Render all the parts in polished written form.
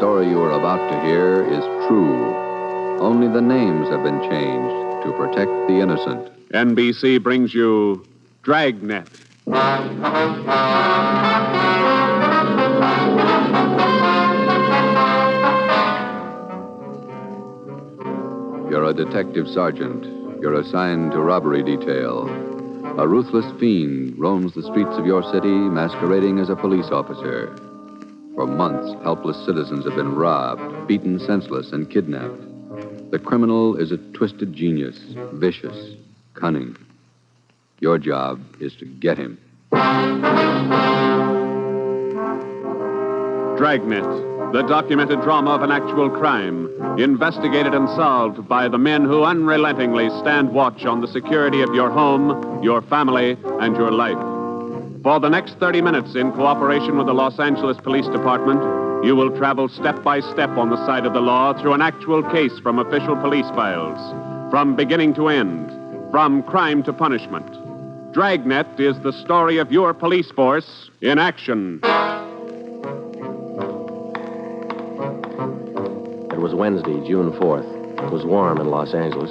story you are about to hear is true. Only the names have been changed to protect the innocent. NBC brings you Dragnet. You're a detective sergeant. You're assigned to robbery detail. A ruthless fiend roams the streets of your city masquerading as a police officer. For months, helpless citizens have been robbed, beaten senseless, and kidnapped. The criminal is a twisted genius, vicious, cunning. Your job is to get him. Dragnet, the documented drama of an actual crime, investigated and solved by the men who unrelentingly stand watch on the security of your home, your family, and your life. For the next 30 minutes, in cooperation with the Los Angeles Police Department, you will travel step by step on the side of the law through an actual case from official police files, from beginning to end, from crime to punishment. Dragnet is the story of your police force in action. It was Wednesday, June 4th. It was warm in Los Angeles.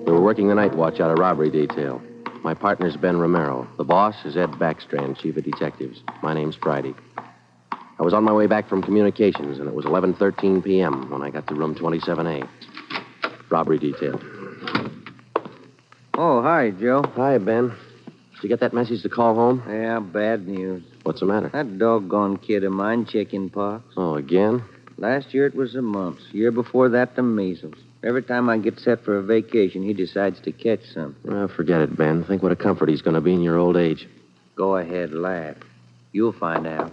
We were working the night watch out of robbery detail. My partner's Ben Romero. The boss is Ed Backstrand, chief of detectives. My name's Friday. I was on my way back from communications, and it was 11:13 p.m. when I got to room 27A. Robbery detail. Oh, hi, Joe. Hi, Ben. Did you get that message to call home? Yeah, bad news. What's the matter? That doggone kid of mine, chicken pox. Oh, again? Last year it was the mumps. Year before that, the measles. Every time I get set for a vacation, he decides to catch something. Well, forget it, Ben. Think what a comfort he's going to be in your old age. Go ahead, laugh. You'll find out.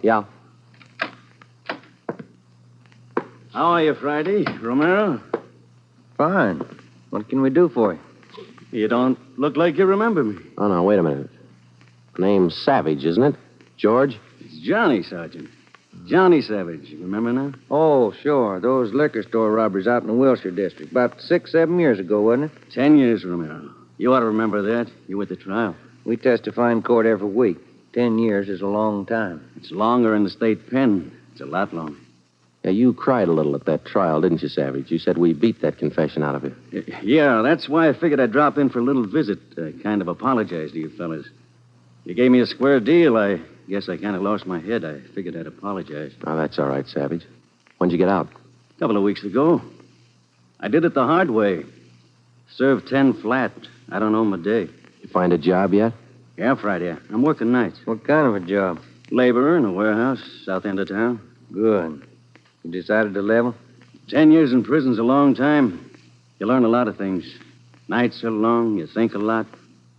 Yeah. How are you, Friday? Romero? Fine. What can we do for you? You don't look like you remember me. Oh, no, wait a minute. Name's Savage, isn't it? George? It's Johnny, Sergeant. Johnny Savage. You remember now? Oh, sure. Those liquor store robberies out in the Wilshire district. About 7 years ago, wasn't it? 10 years, Romero. You ought to remember that. You were at the trial. We testify in court every week. 10 years is a long time. It's longer in the state pen. It's a lot longer. Yeah, you cried a little at that trial, didn't you, Savage? You said we beat that confession out of you. Yeah, that's why I figured I'd drop in for a little visit. Kind of apologize to you fellas. You gave me a square deal. I guess I kind of lost my head. I figured I'd apologize. Oh, that's all right, Savage. When'd you get out? A couple of weeks ago. I did it the hard way. Served 10 flat. I don't know my day. You find a job yet? Yeah, Friday. I'm working nights. What kind of a job? Laborer in a warehouse, south end of town. Good. You decided to level? 10 years in prison's a long time. You learn a lot of things. Nights are long, you think a lot.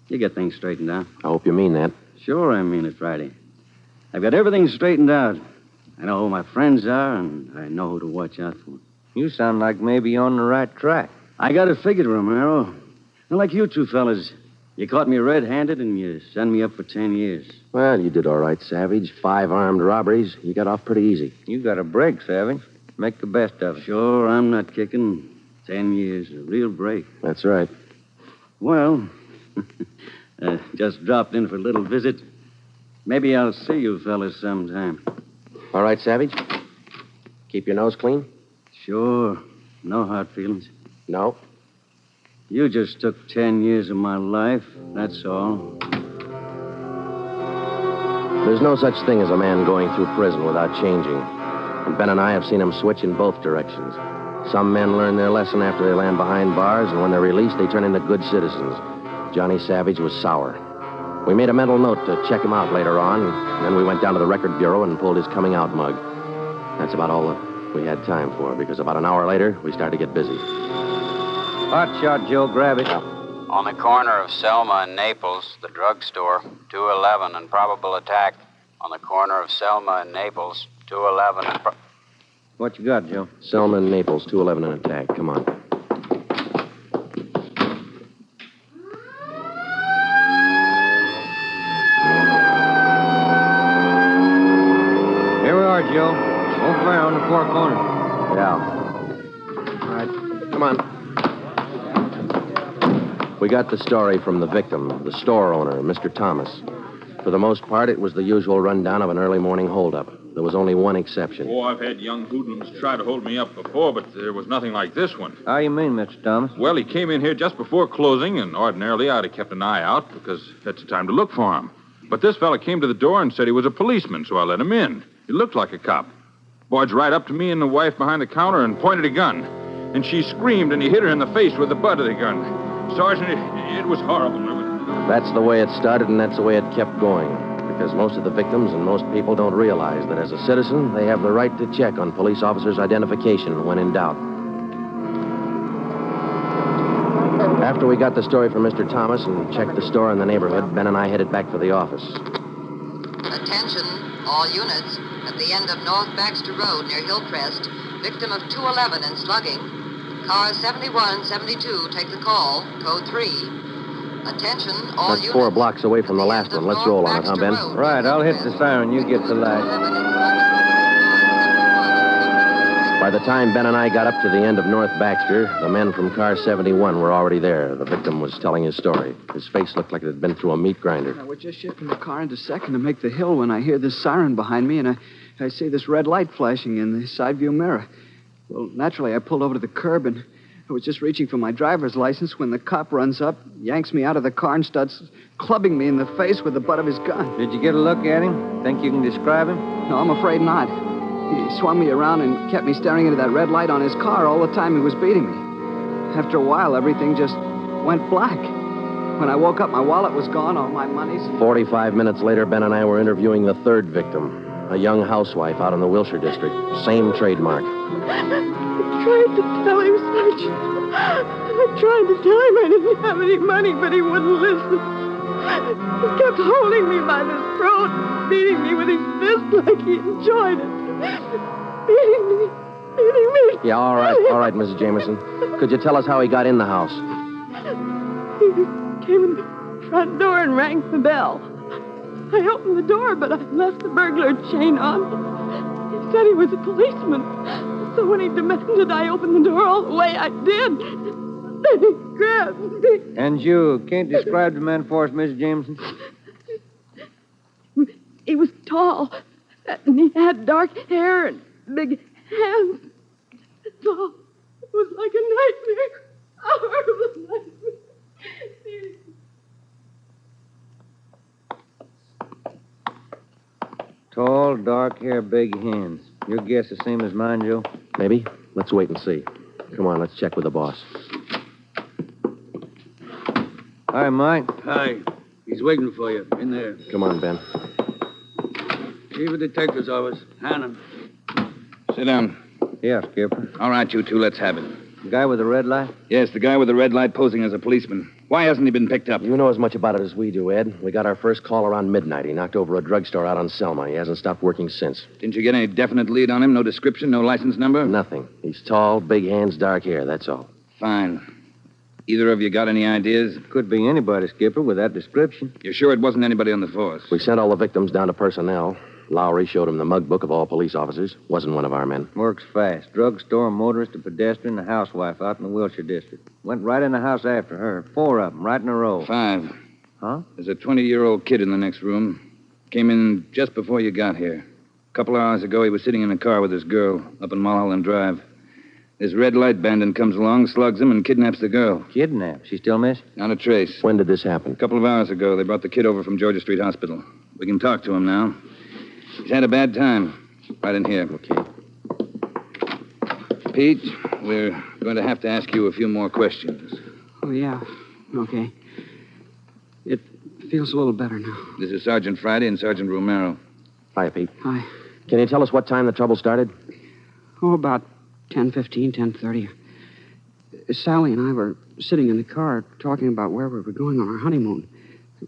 You get things straightened out. I hope you mean that. Sure, I mean it, Friday. I've got everything straightened out. I know who my friends are, and I know who to watch out for. You sound like maybe you're on the right track. I got it figured, Romero. Not like you two fellas. You caught me red-handed, and you sent me up for 10 years. Well, you did all right, Savage. 5 armed robberies. You got off pretty easy. You got a break, Savage. Make the best of it. Sure, I'm not kicking. 10 years, a real break. That's right. Well, just dropped in for a little visit. Maybe I'll see you fellas sometime. All right, Savage? Keep your nose clean? Sure. No hard feelings. No. You just took 10 years of my life, that's all. There's no such thing as a man going through prison without changing. And Ben and I have seen him switch in both directions. Some men learn their lesson after they land behind bars, and when they're released, they turn into good citizens. Johnny Savage was sour. We made a mental note to check him out later on, and then we went down to the record bureau and pulled his coming out mug. That's about all that we had time for, because about an hour later, we started to get busy. Hot shot, Joe. Grab it. On the corner of Selma and Naples, the drugstore, 211 and probable attack. On the corner of Selma and Naples, 211 and... What you got, Joe? Selma and Naples, 211 and attack. Come on. Here we are, Joe. Over there on the four corners. Yeah. All right. Come on. We got the story from the victim, the store owner, Mr. Thomas. For the most part, it was the usual rundown of an early morning holdup. There was only one exception. Oh, I've had young hoodlums try to hold me up before, but there was nothing like this one. How you mean, Mr. Thomas? Well, he came in here just before closing, and ordinarily I'd have kept an eye out because that's the time to look for him. But this fella came to the door and said he was a policeman, so I let him in. He looked like a cop. Barged right up to me and the wife behind the counter and pointed a gun. And she screamed, and he hit her in the face with the butt of the gun. Sergeant, it was horrible. That's the way it started, and that's the way it kept going. Because most of the victims and most people don't realize that as a citizen, they have the right to check on police officers' identification when in doubt. After we got the story from Mr. Thomas and checked the store in the neighborhood, Ben and I headed back for the office. Attention, all units. At the end of North Baxter Road near Hillcrest, victim of 211 and slugging. Car 7172, take the call. Code 3. Attention, all That's units. 4 blocks away from the last one. Let's roll on it, huh, Ben? Right, I'll hit the siren. You get the light. By the time Ben and I got up to the end of North Baxter, the men from car 71 were already there. The victim was telling his story. His face looked like it had been through a meat grinder. I was just shifting the car into second to make the hill when I hear this siren behind me, and I see this red light flashing in the side view mirror. Well, naturally, I pulled over to the curb, and I was just reaching for my driver's license when the cop runs up, yanks me out of the car, and starts clubbing me in the face with the butt of his gun. Did you get a look at him? Think you can describe him? No, I'm afraid not. He swung me around and kept me staring into that red light on his car all the time he was beating me. After a while, everything just went black. When I woke up, my wallet was gone, all my money's... 45 minutes later, Ben and I were interviewing the third victim, a young housewife out in the Wilshire district. Same trademark. I tried to tell him, Sergeant. I tried to tell him I didn't have any money, but he wouldn't listen. He kept holding me by the throat, beating me with his fist like he enjoyed it. Beating me. Yeah, all right, Mrs. Jameson. Could you tell us how he got in the house? He came in the front door and rang the bell. I opened the door, but I left the burglar chain on. He said he was a policeman. So when he demanded I open the door all the way, I did. Then he grabbed me. And you can't describe the man for us, Miss Jameson? He was tall, and he had dark hair and big hands. That's all. It was like a nightmare. A horrible nightmare. Tall, dark hair, big hands. Your guess the same as mine, Joe? Maybe. Let's wait and see. Come on, let's check with the boss. Hi, Mike. Hi. He's waiting for you in there. Come on, Ben. Chief of Detective's office. Hannon. Sit down. Yeah, Skipper. All right, you two, let's have it. The guy with the red light? Yes, the guy with the red light posing as a policeman. Why hasn't he been picked up? You know as much about it as we do, Ed. We got our first call around midnight. He knocked over a drugstore out on Selma. He hasn't stopped working since. Didn't you get any definite lead on him? No description, no license number? Nothing. He's tall, big hands, dark hair, that's all. Fine. Either of you got any ideas? Could be anybody, Skipper, with that description. You're sure it wasn't anybody on the force? We sent all the victims down to personnel. Lowry showed him the mug book of all police officers. Wasn't one of our men. Works fast. Drugstore, a motorist, a pedestrian, a housewife out in the Wilshire district. Went right in the house after her. 4 of them, right in a row. 5. Huh? There's a 20-year-old kid in the next room. Came in just before you got here. A couple of hours ago, he was sitting in a car with his girl up in Mulholland Drive. This red light bandit comes along, slugs him, and kidnaps the girl. Kidnapped? She still missing? Not a trace. When did this happen? A couple of hours ago. They brought the kid over from Georgia Street Hospital. We can talk to him now. He's had a bad time. Right in here. Okay. Pete, we're going to have to ask you a few more questions. Oh, yeah. Okay. It feels a little better now. This is Sergeant Friday and Sergeant Romero. Hi, Pete. Hi. Can you tell us what time the trouble started? Oh, about 10:15, 10:30. Sally and I were sitting in the car talking about where we were going on our honeymoon.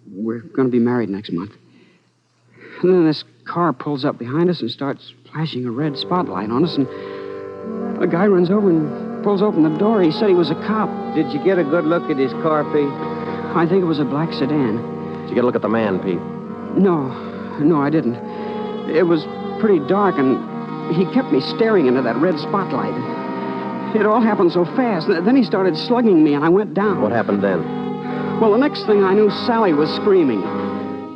We're going to be married next month. And then this car pulls up behind us and starts flashing a red spotlight on us, and a guy runs over and pulls open the door. He said he was a cop. Did you get a good look at his car, Pete? I think it was a black sedan. Did you get a look at the man, Pete? No, I didn't. It was pretty dark, and he kept me staring into that red spotlight. It all happened so fast. Then he started slugging me, and I went down. What happened then? Well, the next thing I knew, Sally was screaming.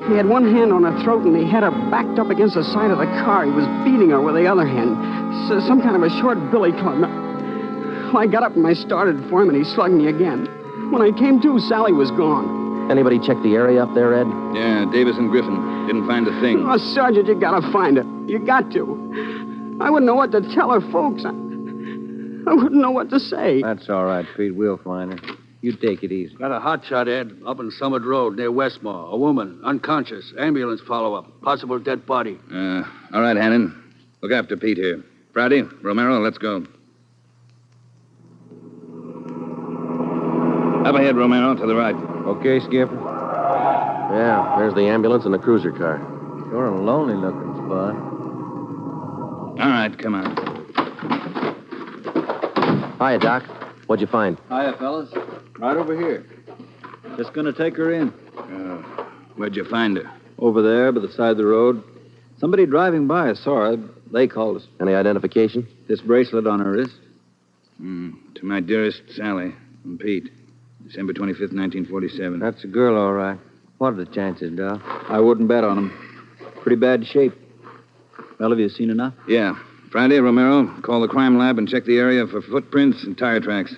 He had one hand on her throat, and he had her backed up against the side of the car. He was beating her with the other hand. Some kind of a short billy club. Well, I got up and I started for him, and he slugged me again. When I came to, Sally was gone. Anybody check the area up there, Ed? Yeah, Davis and Griffin. Didn't find a thing. Oh, Sergeant, you gotta find her. You got to. I wouldn't know what to tell her folks. I wouldn't know what to say. That's all right, Pete. We'll find her. You take it easy. Got a hot shot, Ed, up on Summit Road near Westmore. A woman, unconscious. Ambulance follow-up. Possible dead body. All right, Hannon. Look after Pete here. Friday, Romero, let's go. Up ahead, Romero, to the right. Okay, Skipper? Yeah, there's the ambulance and the cruiser car. Sure a lonely-looking spot. All right, come on. Hiya, Doc. What'd you find? Hiya, fellas. Right over here. Just gonna take her in. Where'd you find her? Over there, by the side of the road. Somebody driving by saw her. They called us. Any identification? This bracelet on her wrist. To my dearest Sally from Pete. December 25th, 1947. That's a girl, all right. What are the chances, Doc? I wouldn't bet on them. Pretty bad shape. Well, have you seen enough? Yeah. Friday, Romero, call the crime lab and check the area for footprints and tire tracks.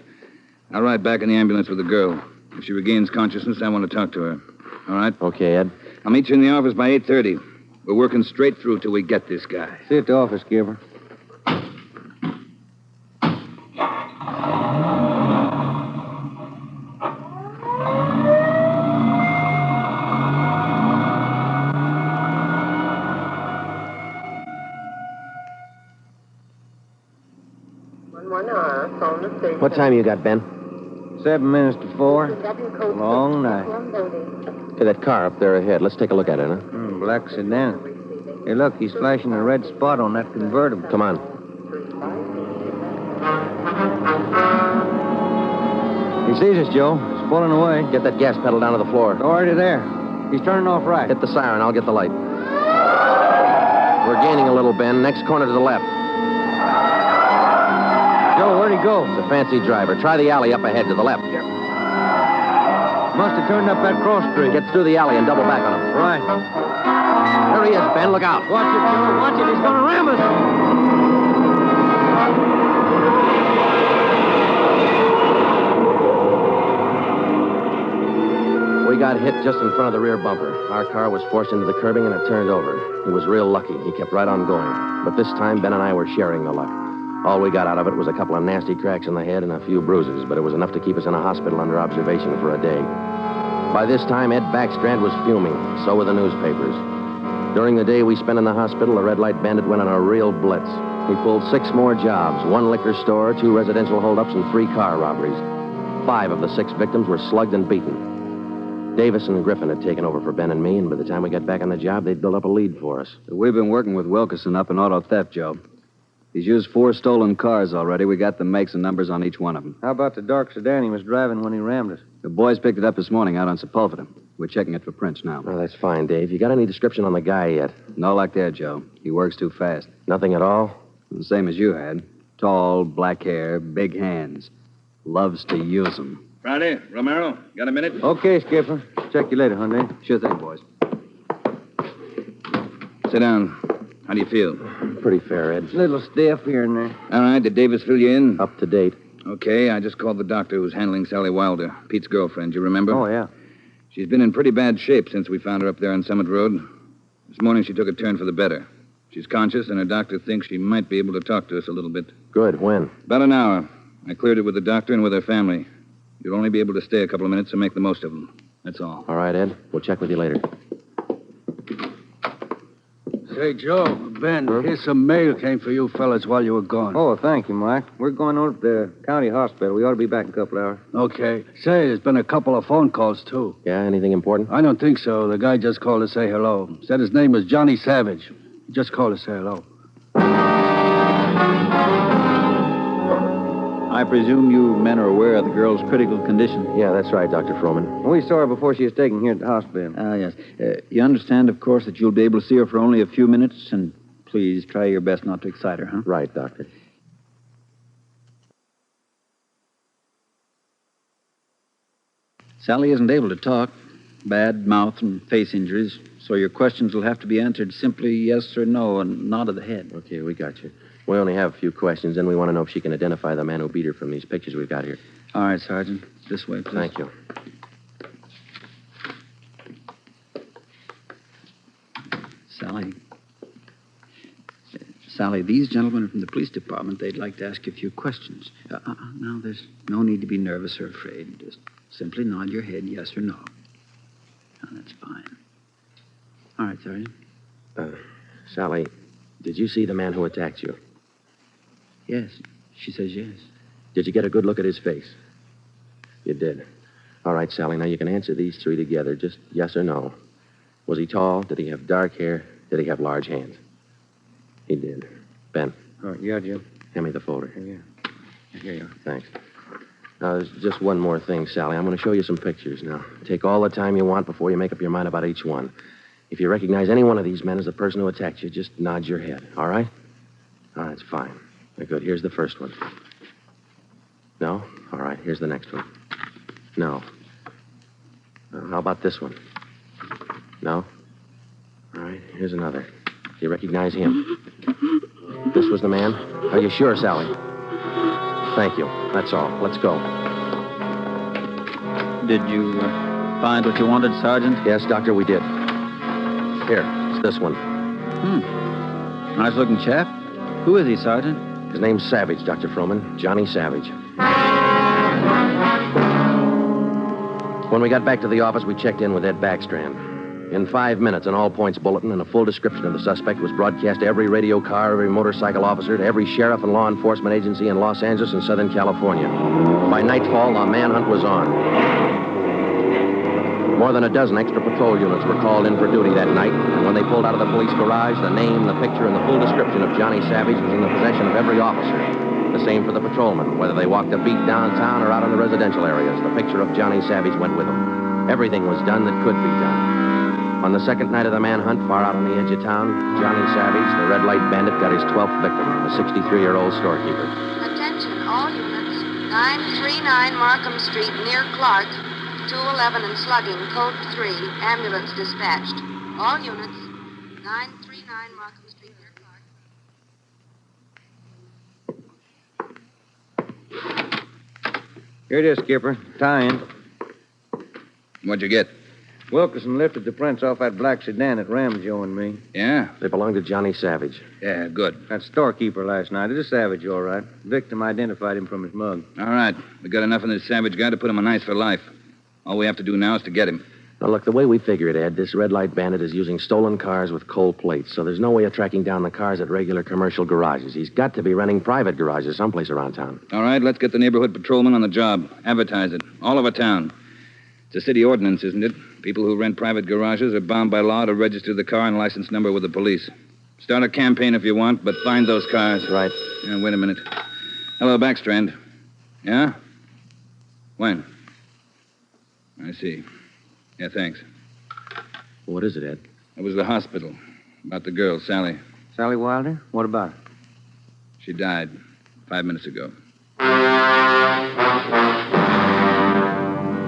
I'll ride back in the ambulance with the girl. If she regains consciousness, I want to talk to her. All right? Okay, Ed. I'll meet you in the office by 8:30. We're working straight through till we get this guy. See you at the office, Skipper. What time you got, Ben? 7 minutes to 4. Long night. Hey, that car up there ahead. Let's take a look at it, huh? Black sedan. Hey, look, he's flashing a red spot on that convertible. Come on. He sees us, Joe. He's pulling away. Get that gas pedal down to the floor. Already there. He's turning off right. Hit the siren. I'll get the light. We're gaining a little, Ben. Next corner to the left. Joe, where'd he go? It's a fancy driver. Try the alley up ahead to the left. Must have turned up that cross street. Get through the alley and double back on him. Right. There he is, Ben. Look out. Watch it, Joe. Watch it. He's going to ram us. We got hit just in front of the rear bumper. Our car was forced into the curbing and it turned over. He was real lucky. He kept right on going. But this time, Ben and I were sharing the luck. All we got out of it was a couple of nasty cracks in the head and a few bruises, but it was enough to keep us in a hospital under observation for a day. By this time, Ed Backstrand was fuming. So were the newspapers. During the day we spent in the hospital, the Red Light Bandit went on a real blitz. He pulled 6 more jobs, 1 liquor store, 2 residential holdups, and 3 car robberies. 5 of the 6 victims were slugged and beaten. Davis and Griffin had taken over for Ben and me, and by the time we got back on the job, they'd built up a lead for us. We've been working with Wilkerson up in auto theft, Joe. He's used 4 stolen cars already. We got the makes and numbers on each one of them. How about the dark sedan he was driving when he rammed us? The boys picked it up this morning out on Sepulveda. We're checking it for prints now. Oh, that's fine, Dave. You got any description on the guy yet? No luck there, Joe. He works too fast. Nothing at all? The same as you had. Tall, black hair, big hands. Loves to use them. Friday, Romero, got a minute? Okay, Skipper. Check you later, Hyundai. Sure thing, boys. Sit down. How do you feel? Pretty fair, Ed. Little stiff here and there. All right, did Davis fill you in? Up to date. Okay, I just called the doctor who's handling Sally Wilder, Pete's girlfriend, you remember? Oh, yeah. She's been in pretty bad shape since we found her up there on Summit Road. This morning she took a turn for the better. She's conscious, and her doctor thinks she might be able to talk to us a little bit. Good. When? About an hour. I cleared it with the doctor and with her family. You'll only be able to stay a couple of minutes, so make the most of them. That's all. All right, Ed. We'll check with you later. Say, Joe, Ben, here's some mail came for you fellas while you were gone. Oh, thank you, Mike. We're going over to the county hospital. We ought to be back in a couple hours. Okay. Say, there's been a couple of phone calls, too. Yeah, anything important? I don't think so. The guy just called to say hello. Said his name was Johnny Savage. He just called to say hello. I presume you men are aware of the girl's critical condition. Yeah, that's right, Dr. Froman. We saw her before she was taken here at the hospital. Yes. You understand, of course, that you'll be able to see her for only a few minutes, and please try your best not to excite her, huh? Right, Doctor. Sally isn't able to talk. Bad mouth and face injuries. So your questions will have to be answered simply yes or no and nod of the head. Okay, we got you. We only have a few questions, and we want to know if she can identify the man who beat her from these pictures we've got here. All right, Sergeant. This way, please. Thank you. Sally, these gentlemen are from the police department. They'd like to ask you a few questions. Now, there's no need to be nervous or afraid. Just simply nod your head yes or no. Now, that's fine. All right, Sergeant. Sally, did you see the man who attacked you? Yes. She says yes. Did you get a good look at his face? You did. All right, Sally, now you can answer these three together, just yes or no. Was he tall? Did he have dark hair? Did he have large hands? He did. Ben. Oh, yeah, Jim. Hand me the folder. Yeah. Here you are. Thanks. Now, there's just one more thing, Sally. I'm going to show you some pictures. Now, take all the time you want before you make up your mind about each one. If you recognize any one of these men as the person who attacked you, just nod your head, all right? All right, it's fine. Good. Here's the first one. No? All right, here's the next one. No. How about this one? No? All right, here's another. Do you recognize him? This was the man? Are you sure, Sally? Thank you. That's all. Let's go. Did you find what you wanted, Sergeant? Yes, Doctor, we did. Here, it's this one. Nice-looking chap. Who is he, Sergeant? His name's Savage, Dr. Froman. Johnny Savage. When we got back to the office, we checked in with Ed Backstrand. In 5 minutes, an all-points bulletin and a full description of the suspect was broadcast to every radio car, every motorcycle officer, to every sheriff and law enforcement agency in Los Angeles and Southern California. By nightfall, the manhunt was on. More than a dozen extra patrol units were called in for duty that night, and when they pulled out of the police garage, the name, the picture, and the full description of Johnny Savage was in the possession of every officer. The same for the patrolmen, whether they walked a beat downtown or out in the residential areas. The picture of Johnny Savage went with them. Everything was done that could be done. On the second night of the manhunt, far out on the edge of town, Johnny Savage, the red light bandit, got his 12th victim, a 63-year-old storekeeper. Attention, all units. 939 Markham Street, near Clark. 211 and slugging, code 3. Ambulance dispatched. All units. 939 Markham Street, near Clark. Here it is, Skipper. Tie-in. What'd you get? Wilkerson lifted the prints off that black sedan that rammed Joe and me. Yeah? They belonged to Johnny Savage. Yeah, good. That storekeeper last night. It is Savage, all right. Victim identified him from his mug. All right. We got enough in this Savage guy to put him on ice for life. All we have to do now is to get him. Now, look, the way we figure it, Ed, this red light bandit is using stolen cars with cold plates, so there's no way of tracking down the cars at regular commercial garages. He's got to be renting private garages someplace around town. All right, let's get the neighborhood patrolman on the job. Advertise it. All over town. It's a city ordinance, isn't it? People who rent private garages are bound by law to register the car and license number with the police. Start a campaign if you want, but find those cars. Right. Yeah, wait a minute. Hello, Backstrand. Yeah? When? I see. Yeah, thanks. What is it, Ed? It was the hospital. About the girl, Sally. Sally Wilder? What about her? She died 5 minutes ago.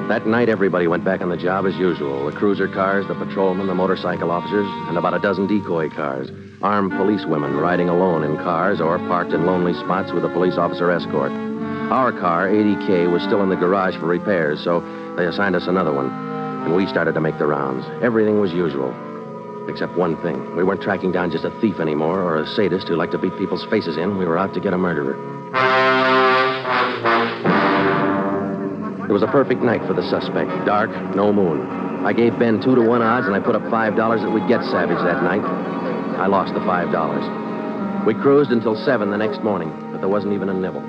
That night, everybody went back on the job as usual. The cruiser cars, the patrolmen, the motorcycle officers, and about a dozen decoy cars. Armed policewomen riding alone in cars or parked in lonely spots with a police officer escort. Our car, 80K, was still in the garage for repairs, so they assigned us another one. And we started to make the rounds. Everything was usual. Except one thing. We weren't tracking down just a thief anymore or a sadist who liked to beat people's faces in. We were out to get a murderer. It was a perfect night for the suspect. Dark, no moon. I gave Ben 2-to-1 odds, and I put up $5 that we'd get Savage that night. I lost the $5. We cruised until 7 the next morning, but there wasn't even a nibble.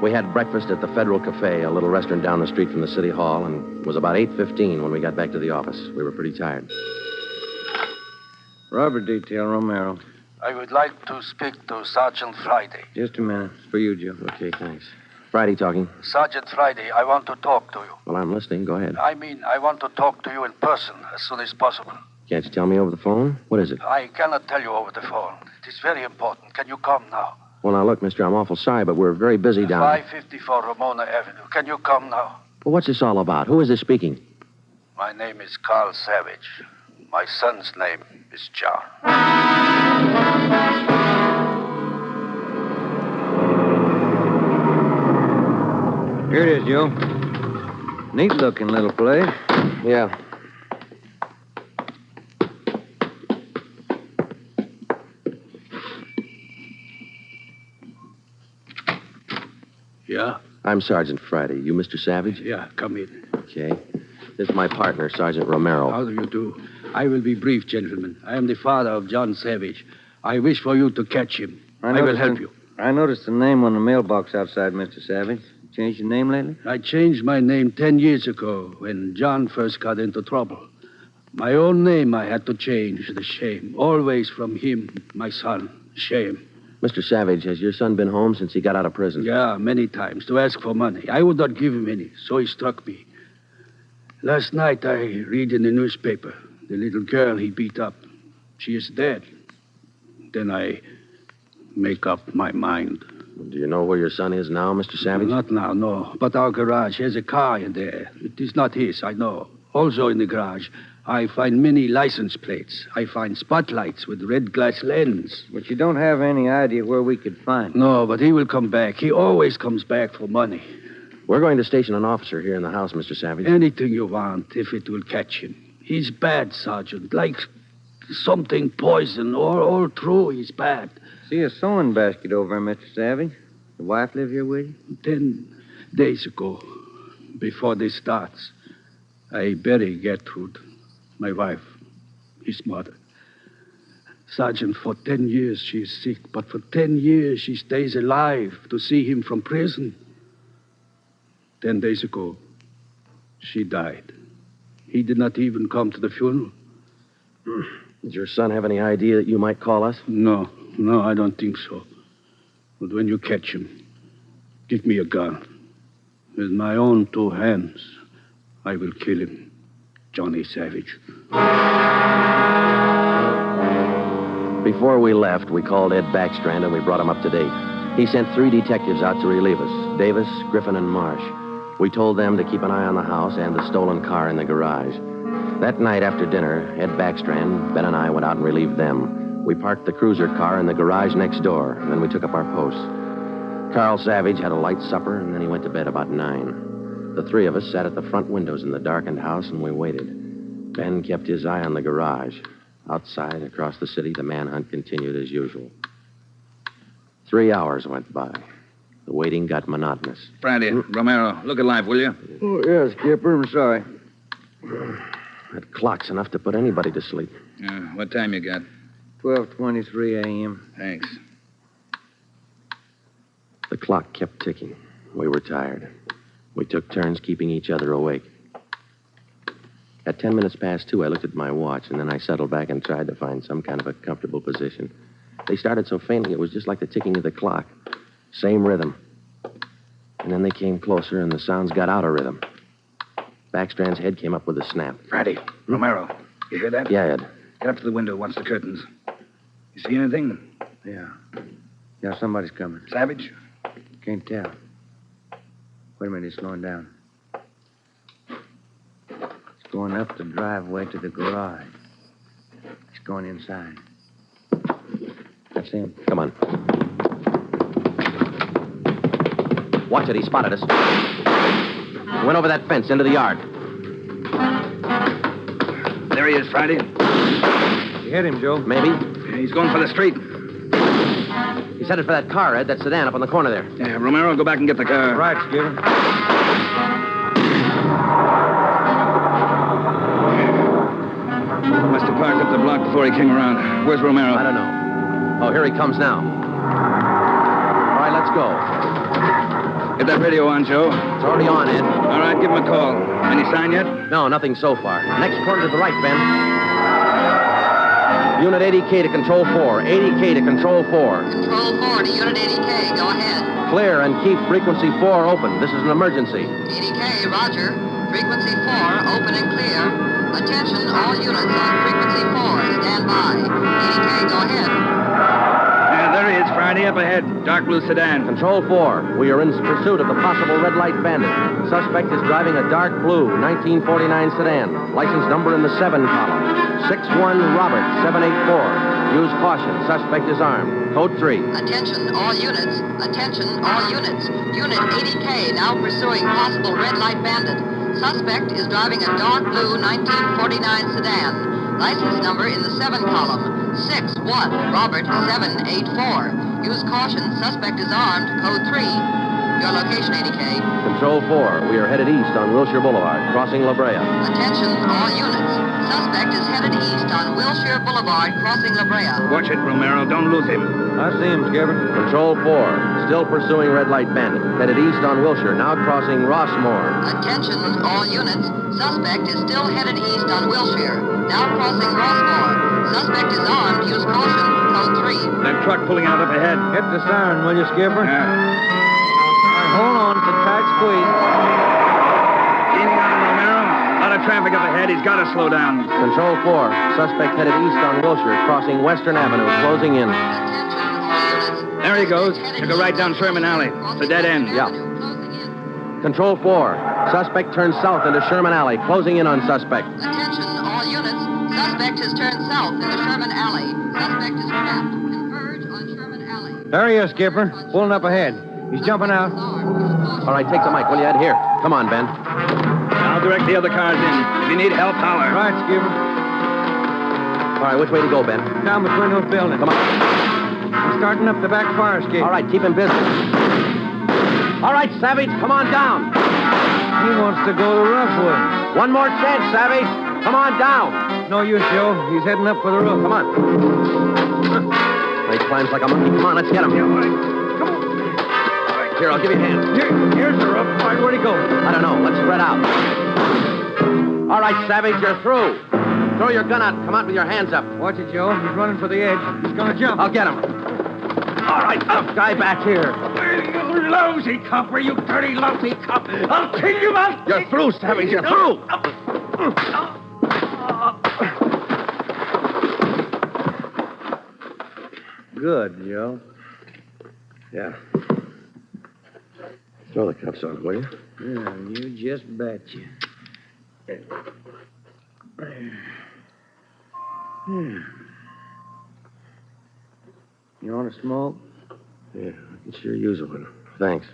We had breakfast at the Federal Cafe, a little restaurant down the street from the city hall, and it was about 8:15 when we got back to the office. We were pretty tired. Robber detail, Romero. I would like to speak to Sergeant Friday. Just a minute. It's for you, Joe. Okay, thanks. Friday talking. Sergeant Friday, I want to talk to you. Well, I'm listening. Go ahead. I want to talk to you in person as soon as possible. Can't you tell me over the phone? What is it? I cannot tell you over the phone. It is very important. Can you come now? Well, now, look, mister, I'm awful sorry, but we're very busy down 554 Ramona Avenue. Can you come now? Well, what's this all about? Who is this speaking? My name is Carl Savage. My son's name is John. Here it is, Joe. Neat-looking little place. Yeah. Yeah? I'm Sergeant Friday. You Mr. Savage? Yeah, come in. Okay. This is my partner, Sergeant Romero. How do you do? I will be brief, gentlemen. I am the father of John Savage. I wish for you to catch him. I will help you. I noticed the name on the mailbox outside, Mr. Savage. Changed your name lately? I changed my name 10 years ago when John first got into trouble. My own name I had to change. The shame. Always from him, my son. Shame. Mr. Savage, has your son been home since he got out of prison? Yeah, many times to ask for money. I would not give him any, so he struck me. Last night I read in the newspaper the little girl he beat up. She is dead. Then I make up my mind. Do you know where your son is now, Mr. Savage? Not now, no. But our garage has a car in there. It is not his, I know. Also in the garage, I find many license plates. I find spotlights with red glass lens. But you don't have any idea where we could find him. No, but he will come back. He always comes back for money. We're going to station an officer here in the house, Mr. Savage. Anything you want, if it will catch him. He's bad, Sergeant. Like something poison. All through, he's bad. See a sewing basket over there, Mr. Savage. The wife live here with you? 10 days ago, before this starts, I bury Gertrude, my wife, his mother. Sergeant, for 10 years she is sick, but for 10 years she stays alive to see him from prison. 10 days ago, she died. He did not even come to the funeral. Did your son have any idea that you might call us? No, I don't think so. But when you catch him, give me a gun. With my own 2 hands, I will kill him. Johnny Savage. Before we left, we called Ed Backstrand and we brought him up to date. He sent 3 detectives out to relieve us, Davis, Griffin, and Marsh. We told them to keep an eye on the house and the stolen car in the garage. That night after dinner, Ed Backstrand, Ben, and I went out and relieved them. We parked the cruiser car in the garage next door, and then we took up our posts. Carl Savage had a light supper, and then he went to bed about 9. The 3 of us sat at the front windows in the darkened house, and we waited. Ben kept his eye on the garage. Outside, across the city, the manhunt continued as usual. 3 hours went by. The waiting got monotonous. Friday, Romero, look alive, will you? Oh, yes, Skipper. I'm sorry. That clock's enough to put anybody to sleep. What time you got? 12:23 a.m. Thanks. The clock kept ticking. We were tired. We took turns keeping each other awake. At 10 minutes past 2, I looked at my watch, and then I settled back and tried to find some kind of a comfortable position. They started so faintly, it was just like the ticking of the clock. Same rhythm. And then they came closer, and the sounds got out of rhythm. Backstrand's head came up with a snap. Friday, Romero, you hear that? Yeah, Ed. Get up to the window, watch the curtains. You see anything? Yeah. Yeah, somebody's coming. Savage? Can't tell. Wait a minute, he's slowing down. He's going up the driveway to the garage. He's going inside. That's him. Come on. Watch it, he spotted us. He went over that fence into the yard. There he is, Friday. You hit him, Joe? Maybe. He's going for the street. He's headed for that car, Ed, that sedan up on the corner there. Yeah, Romero, go back and get the car. Right, Skipper. Must have parked up the block before he came around. Where's Romero? I don't know. Oh, here he comes now. All right, let's go. Get that radio on, Joe. It's already on, Ed. All right, give him a call. Any sign yet? No, nothing so far. Next corner to the right, Ben. Unit 80K to Control 4. 80K to Control 4. Control 4 to Unit 80K. Go ahead. Clear and keep frequency 4 open. This is an emergency. 80K, roger. Frequency 4, open and clear. Attention, all units on frequency 4. Stand by. 80K, go ahead. Yeah, there he is, Friday, up ahead. Dark blue sedan. Control 4, we are in pursuit of the possible red light bandit. Suspect is driving a dark blue 1949 sedan. License number in the 7 column. 61 Robert 784. Use caution. Suspect is armed. Code 3. Attention, all units. Attention, all units. Unit 80K now pursuing possible red light bandit. Suspect is driving a dark blue 1949 sedan. License number in the 7 column. 61 Robert 784. Use caution. Suspect is armed. Code 3. Your location, 80K. Control 4, we are headed east on Wilshire Boulevard, crossing La Brea. Attention, all units. Suspect is headed east on Wilshire Boulevard, crossing La Brea. Watch it, Romero. Don't lose him. I see him, Skipper. Control 4, still pursuing red light bandit. Headed east on Wilshire, now crossing Rossmore. Attention, all units. Suspect is still headed east on Wilshire, now crossing Rossmore. Suspect is armed. Use caution. Code 3. That truck pulling out up ahead. Hit the siren, will you, Skipper? Yeah. Hold on, it's a tight squeeze. Leaning on him, Romero. A lot of traffic up ahead. He's got to slow down. Control 4, suspect headed east on Wilshire, crossing Western Avenue, closing in. There he goes. Took a right down Sherman Alley. It's a dead end. Yeah. Control 4, suspect turns south into Sherman Alley, closing in on suspect. Attention, all units. Suspect has turned south into Sherman Alley. Suspect is trapped. Converge on Sherman Alley. There he is, Skipper. Pulling up ahead. He's jumping out. All right, take the mic, will you, Ed? Here. Come on, Ben. I'll direct the other cars in. If you need help, holler. Right, Skipper. All right, which way to go, Ben? Down between those buildings. Come on. He's starting up the back fire escape. All right, keep him busy. All right, Savage, come on down. He wants to go to Roughwood. One more chance, Savage. Come on down. No use, Joe. He's heading up for the roof. Come on. He climbs like a monkey. Come on, let's get him. Yeah, all right. Come on. Here, I'll give you a hand. Here's the roof. All right, where'd he go? I don't know. Let's spread out. All right, Savage, you're through. Throw your gun out. Come out with your hands up. Watch it, Joe. He's running for the edge. He's going to jump. I'll get him. All right, up. Guy back here. You lousy copper, you dirty, lousy cop. I'll kill you, man. You're through, Savage. You're through. Good, Joe. Yeah. Throw the cuffs on, will you? Yeah, you just betcha. You want to smoke? Yeah, I can sure use one. Thanks.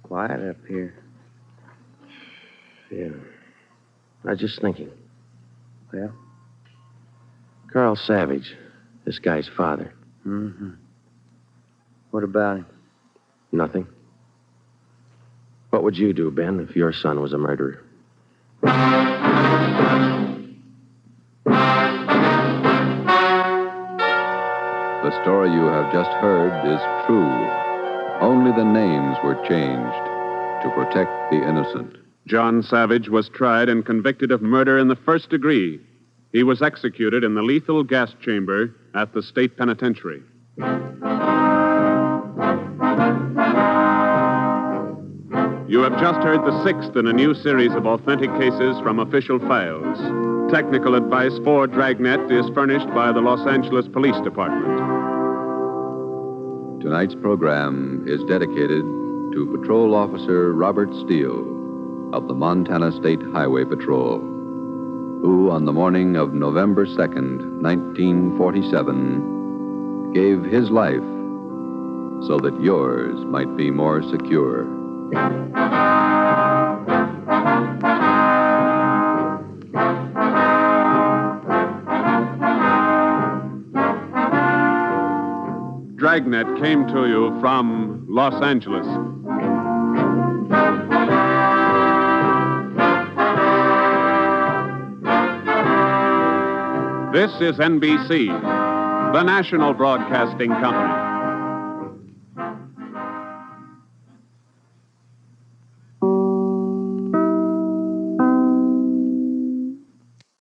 Quiet up here. Yeah. I was just thinking. Well? Carl Savage, this guy's father. Mm-hmm. What about him? Nothing. What would you do, Ben, if your son was a murderer? The story you have just heard is true. Only the names were changed to protect the innocent. John Savage was tried and convicted of murder in the first degree. He was executed in the lethal gas chamber at the state penitentiary. You have just heard the sixth in a new series of authentic cases from official files. Technical advice for Dragnet is furnished by the Los Angeles Police Department. Tonight's program is dedicated to Patrol Officer Robert Steele of the Montana State Highway Patrol, who on the morning of November 2nd, 1947, gave his life so that yours might be more secure. Dragnet came to you from Los Angeles. This is NBC, the national broadcasting company.